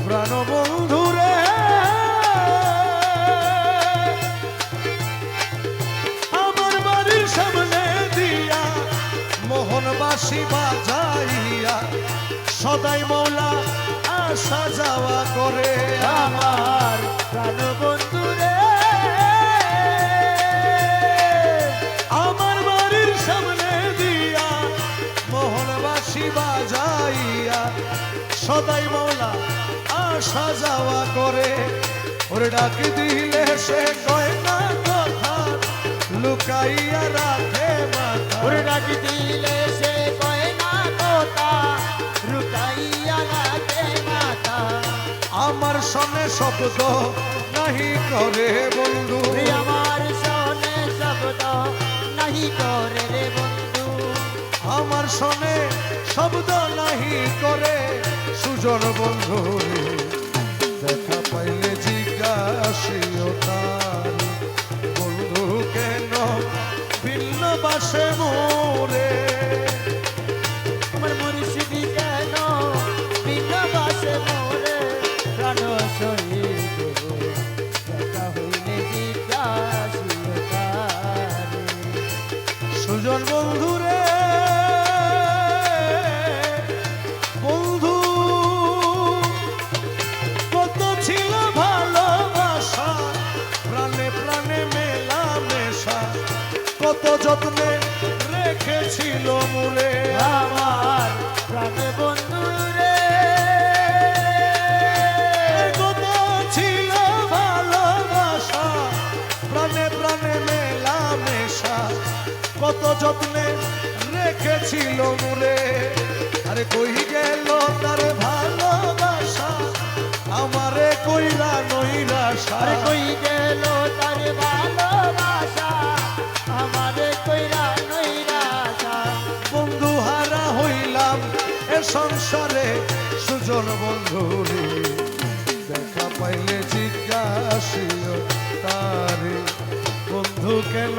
প্রাণ বন্ধুরে আমার বাড়ির সামনে দিয়া মোহনবাসী বাজাইয়া সদাই মৌলা আসা যাওয়া করে আমার প্রাণ বন্ধুরে আমার বাড়ির সামনে দিয়া মোহনবাসী বাজাইয়া সদাই মৌলা আসা যাওয়া করে ওরে ডাক দিলে সে কয় না কথা লুকাইয়া রাখে মাথা ওরে ডাক দিলে সে কয় না কথা লুকাইয়া রাখে মাথা আমার সনে শব্দ নাহি করে বন্ধু আমার সনে শব্দ নাহি করে রে বন্ধু আমার সনে শব্দ নাহি করে সুজন বন্ধু দেখা পাইলে জিজ্ঞাসিও তার বন্ধু কেন ভিন্ন বাসে মোরে আমার মুর্শিদি কেন ভিন্ন বাসে মোরে প্রাণ শহীদ দেখা হইলে জিজ্ঞাসিও তারে সুজন বন্ধু রে বন্ধু কত ছিল ভালোবাসা প্রাণে প্রাণে মেলামেশা কত যত্নে রেখেছিল মুরে আমার প্রাণ বন্ধু রে কত ছিল ভালোবাসা প্রাণে প্রাণে মেলামেশা কত যত্নে রেখেছিল মুরে আরে কই গেল তার ভালোবাসা আমারে কইরা নৈরাশা আর কই গেল তার ভালোবাসা আমারে কইরা নৈরাশা বন্ধু হারা হইলাম এ সংসারে সুজন বন্ধু রে দেখা পাইলে জিজ্ঞাসিও তারে বন্ধু কেন